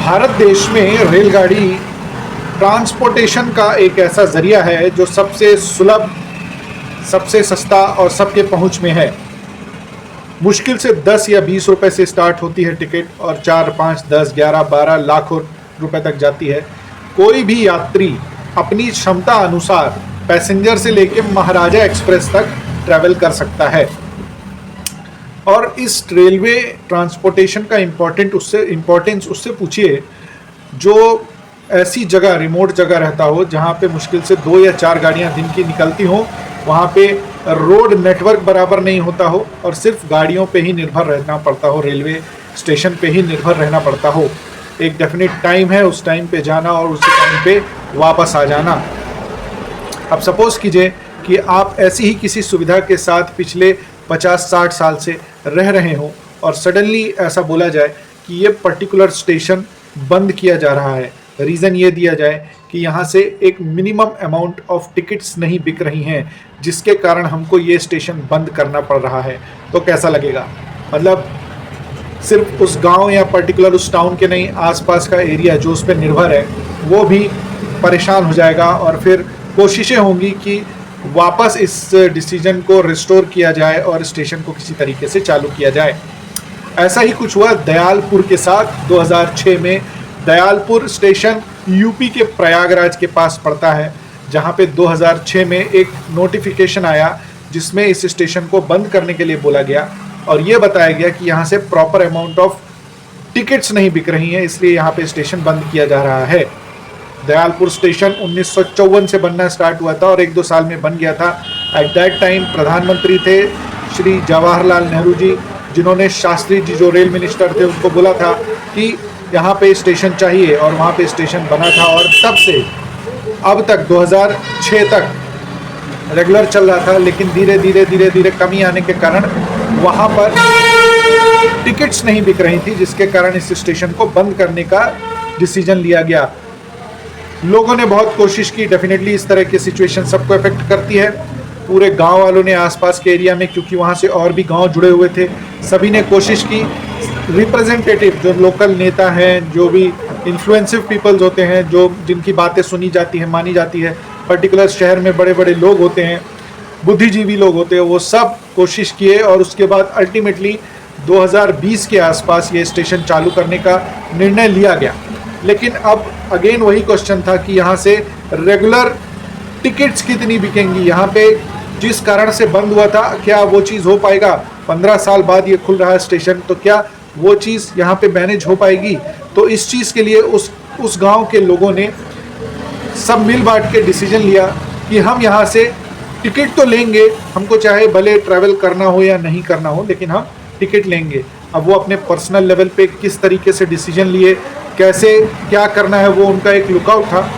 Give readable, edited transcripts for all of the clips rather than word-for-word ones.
भारत देश में रेलगाड़ी ट्रांसपोर्टेशन का एक ऐसा ज़रिया है जो सबसे सुलभ, सबसे सस्ता और सबके पहुंच में है। मुश्किल से 10 या 20 रुपए से स्टार्ट होती है टिकट और 4, 5, 10, 11, 12 लाखों रुपए तक जाती है। कोई भी यात्री अपनी क्षमता अनुसार पैसेंजर से लेकर महाराजा एक्सप्रेस तक ट्रैवल कर सकता है। और इस रेलवे ट्रांसपोर्टेशन का इम्पोर्टेंस उससे पूछिए जो ऐसी जगह, रिमोट जगह रहता हो जहाँ पे मुश्किल से 2 या 4 गाड़ियाँ दिन की निकलती हों, वहाँ पे रोड नेटवर्क बराबर नहीं होता हो और सिर्फ गाड़ियों पे ही निर्भर रहना पड़ता हो, रेलवे स्टेशन पे ही निर्भर रहना पड़ता हो। एक डेफिनेट टाइम है, उस टाइम पे जाना और उसी टाइम पे वापस आ जाना। अब सपोज़ कीजिए कि आप ऐसी ही किसी सुविधा के साथ पिछले 50-60 साल से रह रहे हो और सडनली ऐसा बोला जाए कि ये पर्टिकुलर स्टेशन बंद किया जा रहा है। रीज़न ये दिया जाए कि यहाँ से एक मिनिमम अमाउंट ऑफ टिकट्स नहीं बिक रही हैं, जिसके कारण हमको ये स्टेशन बंद करना पड़ रहा है, तो कैसा लगेगा? मतलब सिर्फ उस गांव या पर्टिकुलर उस टाउन के नहीं, आसपास का एरिया जो उस पर निर्भर है वो भी परेशान हो जाएगा और फिर कोशिशें होंगी कि वापस इस डिसीजन को रिस्टोर किया जाए और स्टेशन को किसी तरीके से चालू किया जाए। ऐसा ही कुछ हुआ दयालपुर के साथ 2006 में। दयालपुर स्टेशन यूपी के प्रयागराज के पास पड़ता है, जहां पे 2006 में एक नोटिफिकेशन आया जिसमें इस स्टेशन को बंद करने के लिए बोला गया और ये बताया गया कि यहाँ से प्रॉपर अमाउंट ऑफ टिकट्स नहीं बिक रही हैं, इसलिए यहाँ पे स्टेशन बंद किया जा रहा है। दयालपुर स्टेशन 1954 से बनना स्टार्ट हुआ था और 1-2 साल में बन गया था। एट दैट टाइम प्रधानमंत्री थे श्री जवाहरलाल नेहरू जी, जिन्होंने शास्त्री जी जो रेल मिनिस्टर थे उनको बोला था कि यहाँ पे स्टेशन चाहिए और वहाँ पे स्टेशन बना था और तब से अब तक 2006 तक रेगुलर चल रहा था। लेकिन धीरे धीरे कमी आने के कारण वहाँ पर टिकट्स नहीं बिक रही थी, जिसके कारण इस स्टेशन को बंद करने का डिसीजन लिया गया। लोगों ने बहुत कोशिश की, डेफिनेटली इस तरह की सिचुएशन सबको अफेक्ट करती है। पूरे गांव वालों ने आसपास के एरिया में, क्योंकि वहाँ से और भी गांव जुड़े हुए थे, सभी ने कोशिश की। रिप्रेजेंटेटिव जो लोकल नेता हैं, जो भी इन्फ्लुएंसिव पीपल्स होते हैं, जो जिनकी बातें सुनी जाती हैं, मानी जाती है, पर्टिकुलर शहर में बड़े बड़े लोग होते हैं, बुद्धिजीवी लोग होते हैं, वो सब कोशिश किए और उसके बाद अल्टीमेटली 2020 के आसपास ये स्टेशन चालू करने का निर्णय लिया गया। लेकिन अब अगेन वही क्वेश्चन था कि यहाँ से रेगुलर टिकट्स कितनी बिकेंगी, यहाँ पे जिस कारण से बंद हुआ था क्या वो चीज़ हो पाएगा? 15 साल बाद ये खुल रहा है स्टेशन, तो क्या वो चीज़ यहाँ पे मैनेज हो पाएगी? तो इस चीज़ के लिए उस गांव के लोगों ने सब मिल बांट के डिसीजन लिया कि हम यहाँ से टिकट तो लेंगे, हमको चाहे भले ट्रैवल करना हो या नहीं करना हो, लेकिन हम टिकट लेंगे। अब वो अपने पर्सनल लेवल पे किस तरीके से डिसीजन लिए, कैसे क्या करना है, वो उनका एक लुकआउट था।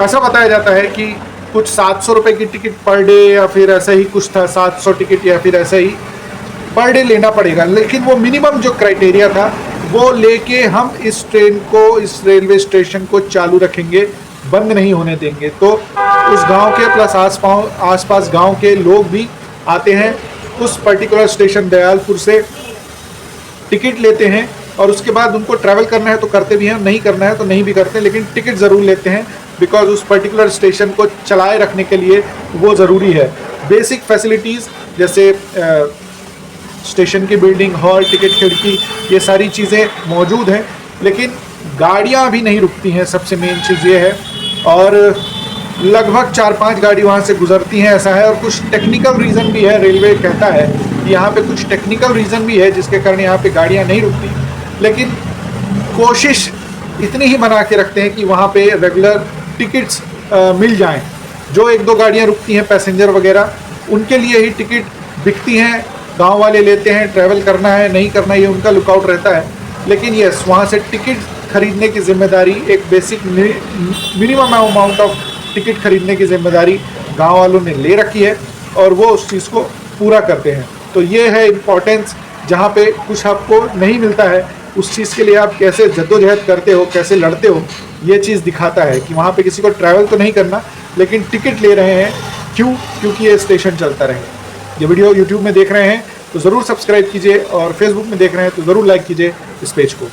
ऐसा बताया जाता है कि कुछ 700 रुपये की टिकट पर डे या फिर ऐसा ही कुछ था, 700 टिकट या फिर ऐसा ही पर डे लेना पड़ेगा। लेकिन वो मिनिमम जो क्राइटेरिया था वो लेके हम इस ट्रेन को, इस रेलवे स्टेशन को चालू रखेंगे, बंद नहीं होने देंगे। तो उस गांव के प्लस आसपास गांव के लोग भी आते हैं उस पर्टिकुलर स्टेशन दयालपुर से, टिकट लेते हैं और उसके बाद उनको ट्रैवल करना है तो करते भी हैं, नहीं करना है तो नहीं भी करते, लेकिन टिकट ज़रूर लेते हैं बिकॉज उस पर्टिकुलर स्टेशन को चलाए रखने के लिए वो ज़रूरी है। बेसिक फैसिलिटीज़ जैसे स्टेशन की बिल्डिंग, हॉल, टिकट खिड़की, ये सारी चीज़ें मौजूद हैं, लेकिन गाड़ियाँ भी नहीं रुकती हैं, सबसे मेन चीज़ ये है। और लगभग 4-5 गाड़ी वहाँ से गुजरती हैं, ऐसा है। और कुछ टेक्निकल रीज़न भी है, रेलवे कहता है कि यहाँ पे कुछ टेक्निकल रीज़न भी है जिसके कारण यहाँ पे गाड़ियाँ नहीं रुकती, लेकिन कोशिश इतनी ही बना के रखते हैं कि वहाँ पे रेगुलर टिकट्स मिल जाएं। जो 1-2 गाड़ियाँ रुकती हैं पैसेंजर वगैरह, उनके लिए ही टिकट बिकती हैं, गांव वाले लेते हैं। ट्रैवल करना है नहीं करना ये उनका लुकआउट रहता है, लेकिन यस, वहाँ से टिकट खरीदने की जिम्मेदारी, एक basic minimum amount of ticket खरीदने की जिम्मेदारी गांव वालों ने ले रखी है और वो उस चीज़ को पूरा करते हैं। तो ये है इम्पोर्टेंस, जहाँ पे कुछ आपको नहीं मिलता है उस चीज़ के लिए आप कैसे जद्दोजहद करते हो, कैसे लड़ते हो, ये चीज़ दिखाता है कि वहाँ पे किसी को ट्रैवल तो नहीं करना, लेकिन टिकट ले रहे हैं। क्यों? क्योंकि ये स्टेशन चलता रहे। ये वीडियो यूट्यूब में देख रहे हैं तो ज़रूर सब्सक्राइब कीजिए और फेसबुक में देख रहे हैं तो ज़रूर लाइक कीजिए इस पेज को।